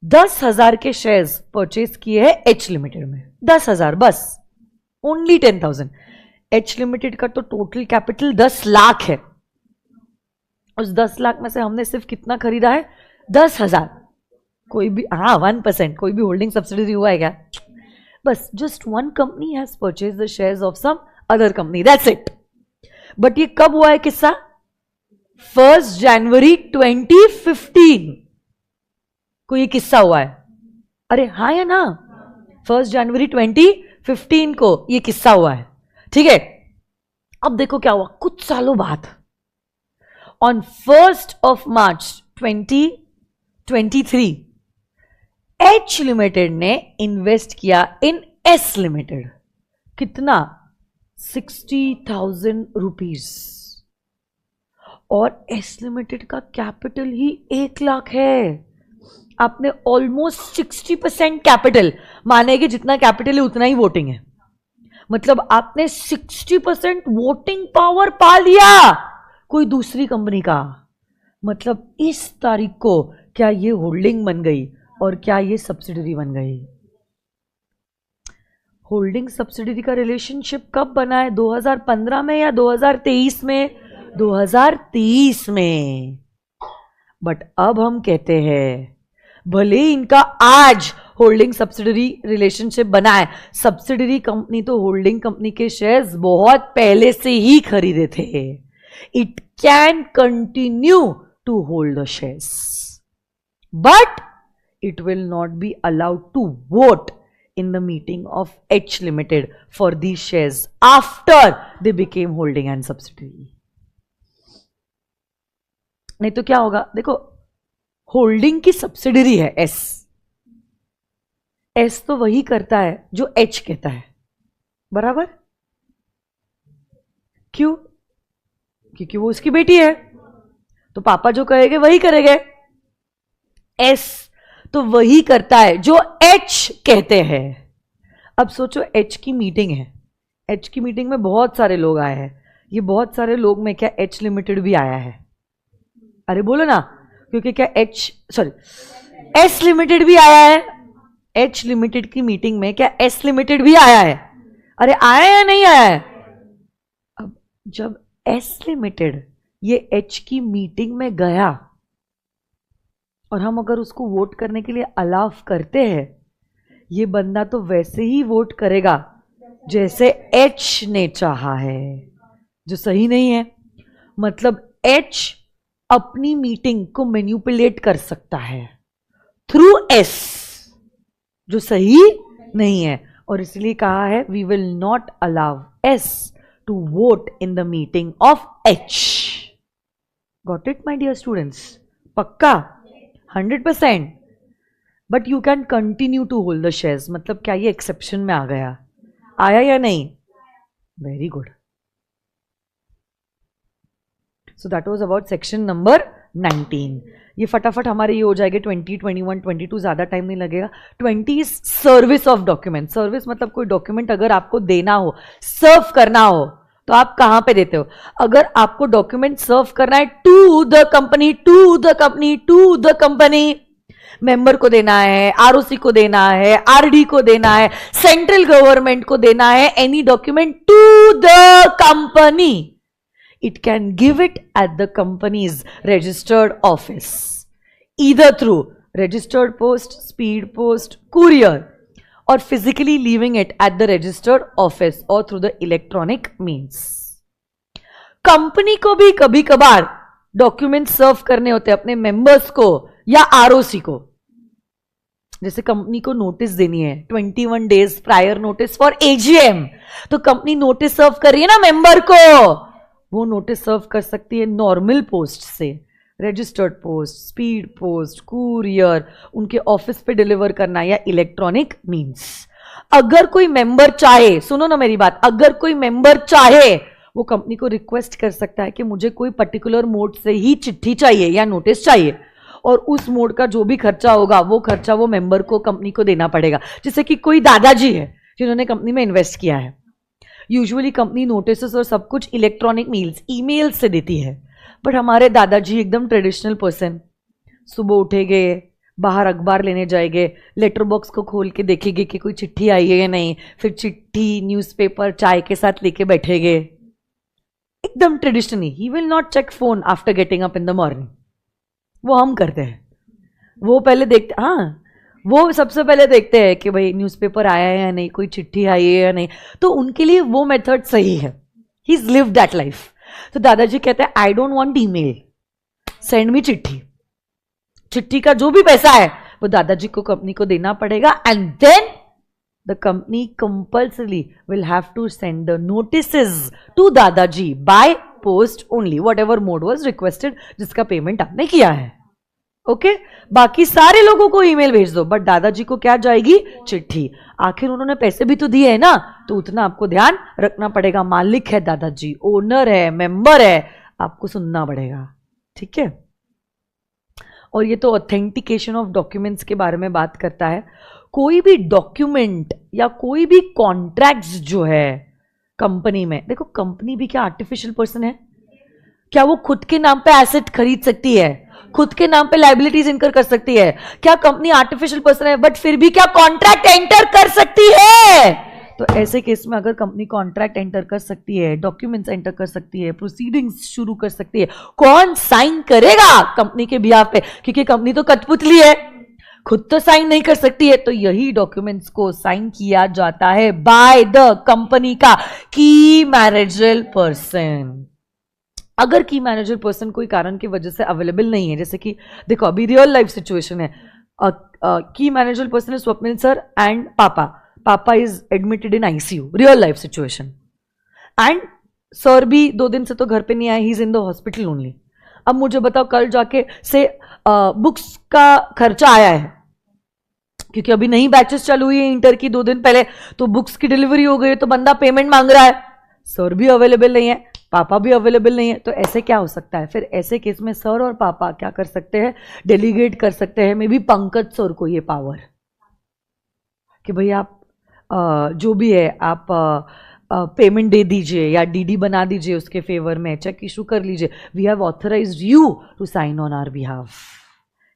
10,000 के शेयर्स परचेज किए हैं H लिमिटेड में. 10,000 बस, ओनली 10,000. H लिमिटेड का तो टोटल कैपिटल 10 लाख है. उस 10 लाख में से हमने सिर्फ कितना खरीदा है, 10,000. कोई भी, हाँ 1%, कोई भी होल्डिंग सब्सिडरी हुआ है क्या? बस just one company has purchase the shares of some other company, that's it. But ये कब हुआ है किस्सा? 1 जनवरी 2015 को ये किस्सा हुआ है. अरे हाँ या ना, 1 जनवरी 2015 को ये किस्सा हुआ है. ठीक है, अब देखो क्या हुआ कुछ सालों बाद, on 1st of March 2023 H limited ने इन्वेस्ट किया इन एस लिमिटेड। कितना? 60,000 रुपीज। और एस लिमिटेड का कैपिटल ही 1 लाख है। आपने ऑलमोस्ट 60% कैपिटल, मानेगे जितना कैपिटल है उतना ही वोटिंग है, मतलब आपने 60% वोटिंग पावर पा लिया कोई दूसरी कंपनी का। मतलब इस तारीख को क्या ये होल्डिंग बन गई और क्या ये सब्सिडरी बन गई? होल्डिंग सब्सिडरी का रिलेशनशिप कब बना है? 2015 में या 2023 में? 2023 में। बट अब हम कहते हैं भले इनका आज होल्डिंग सब्सिडरी रिलेशनशिप बना है, सब्सिडरी कंपनी तो होल्डिंग कंपनी के शेयर्स बहुत पहले से ही खरीदे थे। It can continue to hold the shares but it will not be allowed to vote in the meeting of H Limited for these shares after they became holding and subsidiary. नहीं तो क्या होगा? देखो, होल्डिंग की subsidiary है S. S तो वही करता है जो एच कहता है, बराबर? क्यों? क्योंकि वो उसकी बेटी है, तो पापा जो कहेंगे वही करेंगे। एस तो वही करता है जो एच कहते हैं। अब सोचो एच की मीटिंग है, एच की मीटिंग में बहुत सारे लोग आए हैं। ये बहुत सारे लोग में क्या एच लिमिटेड भी आया है? अरे बोलो ना, क्योंकि क्या एस लिमिटेड भी आया है। एच लिमिटेड की मीटिंग में क्या एस लिमिटेड भी आया है? अरे आया या नहीं आया है? अब जब एस लिमिटेड ये एच की मीटिंग में गया और हम अगर उसको वोट करने के लिए अलाउ करते हैं, ये बंदा तो वैसे ही वोट करेगा जैसे एच ने चाहा है, जो सही नहीं है। मतलब एच अपनी मीटिंग को मैनिपुलेट कर सकता है थ्रू एस, जो सही नहीं है। और इसलिए कहा है we will not allow S to vote in the meeting of H. Got it my dear students? पक्का 100%। But you can continue to hold the shares. मतलब क्या ये एक्सेप्शन में आ गया? आया या नहीं? Very good. So that was about section number 19। ये फटाफट हमारे ये हो जाएगा 20, 21, 22, ज्यादा टाइम नहीं लगेगा। 20 is service of document. Service मतलब कोई डॉक्यूमेंट अगर आपको देना हो, सर्व करना हो, तो आप कहां पे देते हो? अगर आपको डॉक्यूमेंट सर्व करना है to the company, to the company, to the company, member को देना है, आरओसी को देना है, आरडी को देना है, सेंट्रल गवर्नमेंट को देना है, any document to the company, it can give it at the company's registered office, either through registered post, speed post, courier, or physically leaving it at the registered office or through the electronic means. Company को भी कभी कभार document सर्व करने होते हैं अपने members को या आरओसी को। जैसे कंपनी को नोटिस देनी है 21 days prior notice for AGM, तो कंपनी नोटिस सर्व कर रही है ना मेंबर को, वो नोटिस सर्व कर सकती है नॉर्मल पोस्ट से, registered post, speed post, courier, उनके ऑफिस पे डिलीवर करना या इलेक्ट्रॉनिक मींस। अगर कोई मेंबर चाहे, सुनो ना मेरी बात, अगर कोई मेंबर चाहे वो कंपनी को रिक्वेस्ट कर सकता है कि मुझे कोई पर्टिकुलर मोड से ही चिट्ठी चाहिए या नोटिस चाहिए, और उस मोड का जो भी खर्चा होगा वो खर्चा वो मेंबर को कंपनी को देना पड़ेगा। जैसे कि कोई दादाजी है जिन्होंने कंपनी में इन्वेस्ट किया है, यूजुअली कंपनी नोटिस और सब कुछ इलेक्ट्रॉनिक मेल्स, ईमेल से देती है। बट हमारे दादाजी एकदम ट्रेडिशनल पर्सन, सुबह उठेंगे, बाहर अखबार लेने जाएंगे, लेटर बॉक्स को खोल के देखेंगे कि कोई चिट्ठी आई है या नहीं, फिर चिट्ठी न्यूज़पेपर चाय के साथ लेके बैठेंगे, एकदम traditionally. He will not check phone after getting up in the morning. वो हम करते हैं, वो पहले देखते, हाँ वो सबसे पहले देखते हैं कि भाई न्यूज़पेपर आया है या नहीं, कोई चिट्ठी आई है या नहीं, तो उनके लिए वो मेथड सही है। He is live that life. तो दादाजी कहते हैं I don't want email, send me चिट्ठी। चिट्ठी का जो भी पैसा है वो दादाजी को कंपनी को देना पड़ेगा, and then the company compulsorily will have to send the notices to दादाजी by post only, whatever mode was requested, जिसका पेमेंट आपने किया है. ओके बाकी सारे लोगों को ईमेल भेज दो, बट दादाजी को क्या जाएगी? चिट्ठी. आखिर उन्होंने पैसे भी तो दिए है ना, तो उतना आपको ध्यान रखना पड़ेगा. मालिक है दादाजी, ओनर है, मेंबर है, आपको सुनना पड़ेगा. ठीक है. और ये तो ऑथेंटिकेशन ऑफ डॉक्यूमेंट्स के बारे में बात करता है. कोई भी डॉक्यूमेंट या कोई भी कॉन्ट्रैक्ट्स जो है कंपनी में, देखो कंपनी भी क्या आर्टिफिशियल पर्सन है? क्या वो खुद के नाम पे एसेट खरीद सकती है? खुद के नाम पे लाइबिलिटीज इनकर कर सकती है? क्या कंपनी आर्टिफिशियल पर्सन है बट फिर भी क्या कॉन्ट्रैक्ट एंटर कर सकती है? तो ऐसे केस में अगर कंपनी कॉन्ट्रैक्ट एंटर कर सकती है, डॉक्यूमेंट्स एंटर कर सकती है, प्रोसीडिंग्स शुरू कर सकती है, कौन साइन करेगा कंपनी के बिहाफ पे? क्योंकि कंपनी तो कठपुतली है, खुद तो साइन नहीं कर सकती है. तो यही डॉक्यूमेंट्स को साइन किया जाता है बाय द कंपनी का की मैनेजरल पर्सन. अगर की मैनेजर पर्सन कोई कारण की वजह से अवेलेबल नहीं है, जैसे कि देखो अभी रियल लाइफ सिचुएशन है, की मैनेजर पर्सन है स्वप्निल सर एंड पापा is admitted in ICU, real life situation, and sir भी 2 दिन से तो घर पे नहीं आया, he is in the hospital only. अब मुझे बताओ कल जाके से बुक्स का खर्चा आया है, क्योंकि अभी नई बैचेस चालू हुई है इंटर की 2 दिन पहले, तो बुक्स की डिलीवरी हो गई है, तो बंदा पेमेंट मांग रहा है, सर भी अवेलेबल नहीं है, पापा भी अवेलेबल नहीं है. तो ऐसे क्या हो सकता है? फिर ऐसे केस में सर और पापा क्या कर सकते हैं? डेलीगेट कर सकते हैं मे बी पंकज सर को ये पावर कि भाई आप जो भी है आप पेमेंट दे दीजिए या डीडी बना दीजिए उसके फेवर में, चेक इशू कर लीजिए, we have authorised you to sign on our behalf,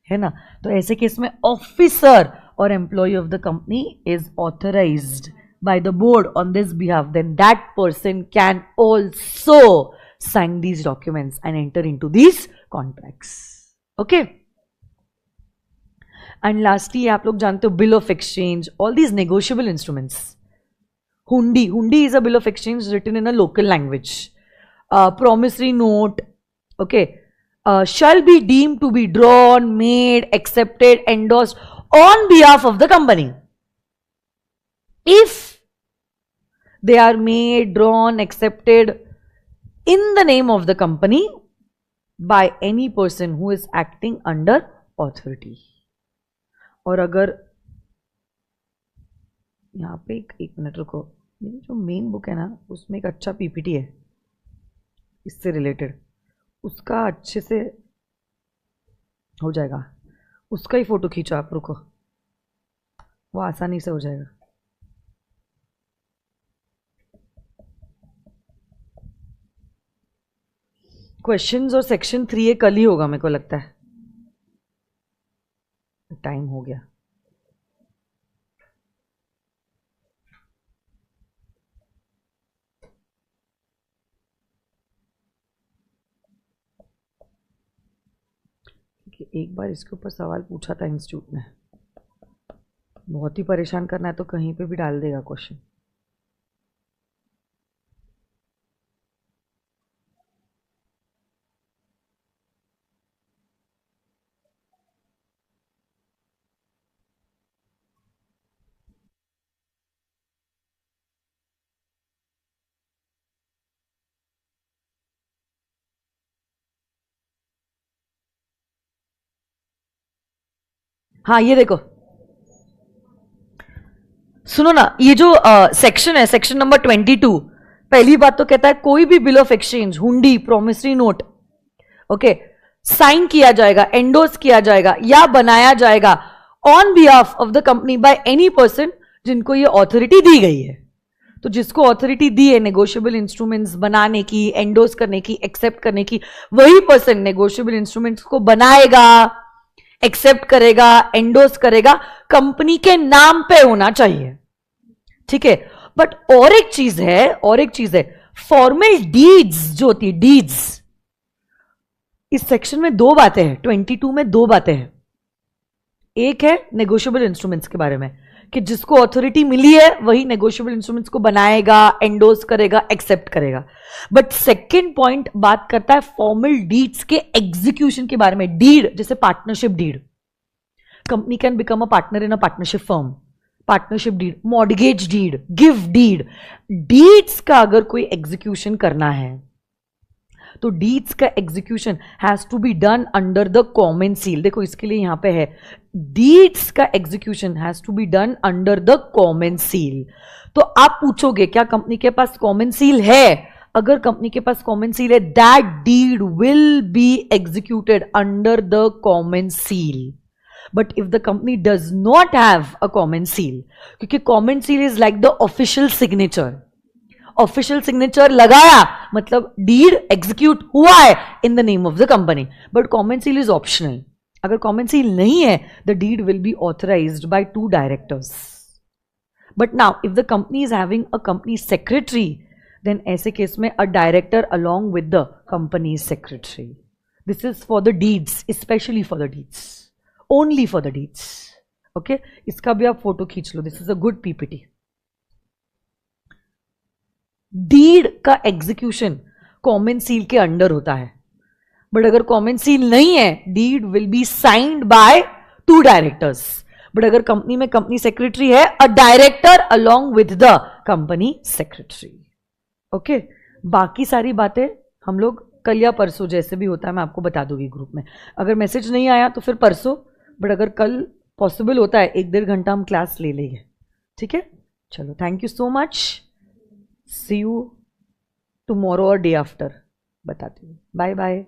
है ना. तो ऐसे केस में ऑफिसर और employee of the company is authorised by the board on this behalf, then that person can also sign these documents and enter into these contracts. Okay. And lastly, आप लोग जानते हो bill of exchange, all these negotiable instruments. Hundi is a bill of exchange written in a local language. Promissory note, okay, shall be deemed to be drawn, made, accepted, endorsed on behalf of the company. If they are made, drawn, accepted in the name of the company by any person who is acting under authority. और अगर यहाँ पे एक minute रुको, मेरी जो main book है ना उसमें एक अच्छा पीपीटी है इससे रिलेटेड, उसका अच्छे से हो जाएगा, उसका ही फोटो खींचो आप, रुको, वो आसानी से हो जाएगा. क्वेश्चंस और सेक्शन 3 ये कल ही होगा मेरे को लगता है, टाइम हो गया. एक बार इसके ऊपर सवाल पूछा था इंस्टीट्यूट ने, बहुत ही परेशान करना है तो कहीं पे भी डाल देगा क्वेश्चन. हाँ ये देखो, सुनो ना, ये जो सेक्शन है, सेक्शन नंबर 22, पहली बात तो कहता है कोई भी बिल ऑफ एक्सचेंज, हुंडी, प्रोमिसरी नोट, ओके, साइन किया जाएगा, एंडोर्स किया जाएगा या बनाया जाएगा on behalf of the company by any person जिनको ये ऑथोरिटी दी गई है. तो जिसको ऑथोरिटी दी है नेगोशिएबल इंस्ट्रूमेंट्स बनाने की, एंडोर्स करने की, एक्सेप्ट करने की, वही पर्सन नेगोशिएबल इंस्ट्रूमेंट्स को बनाएगा, एक्सेप्ट करेगा, एंडोर्स करेगा, कंपनी के नाम पे होना चाहिए. ठीक है. बट और एक चीज है, फॉर्मल डीड्स जो होती है, डीड्स, इस सेक्शन में 2 बातें हैं, 22 में 2 बातें हैं. एक है नेगोशिएबल इंस्ट्रूमेंट्स के बारे में कि जिसको अथॉरिटी मिली है वही नेगोशिएबल इंस्ट्रूमेंट्स को बनाएगा, एंडोर्स करेगा, एक्सेप्ट करेगा. बट सेकेंड पॉइंट बात करता है फॉर्मल डीड्स के एग्जीक्यूशन के बारे में. डीड जैसे partnership deed, company can become a partner in a partnership firm, partnership deed, mortgage deed, gift deed, deeds का अगर कोई एग्जीक्यूशन करना है तो डीड्स का execution has to be done under the common seal. देखो इसके लिए यहां पे है, डीड्स का execution has to be done under the common seal. तो आप पूछोगे क्या कंपनी के पास कॉमन सील है? अगर कंपनी के पास कॉमन सील है, that deed will be executed under the common seal. But if the company does not have a common seal, क्योंकि common seal is like the official signature, official signature लगाया मतलब deed execute हुआ है in the name of the company, but common seal is optional. अगर common seal नहीं है, the deed will be authorised by 2 directors. But now if the company is having a company secretary, then ऐसे case में a director along with the company secretary. This is for the deeds, specially for the deeds, only for the deeds. Okay, इसका भी आप photo खींच लो, this is a good PPT. Deed का execution common seal के under होता है, but अगर कॉमन सील नहीं है, deed will be signed by 2 directors. But अगर कंपनी में कंपनी सेक्रेटरी है, अ director along with the company secretary. Okay, बाकी सारी बातें हम लोग कल या परसों जैसे भी होता है मैं आपको बता दूंगी ग्रुप में। अगर मैसेज नहीं आया तो फिर परसों, बट अगर कल पॉसिबल होता है 1-1.5 घंटा हम क्लास ले लेंगे। ठीक है, चलो, thank you so much, see you tomorrow और डे आफ्टर बताती हूँ। Bye bye.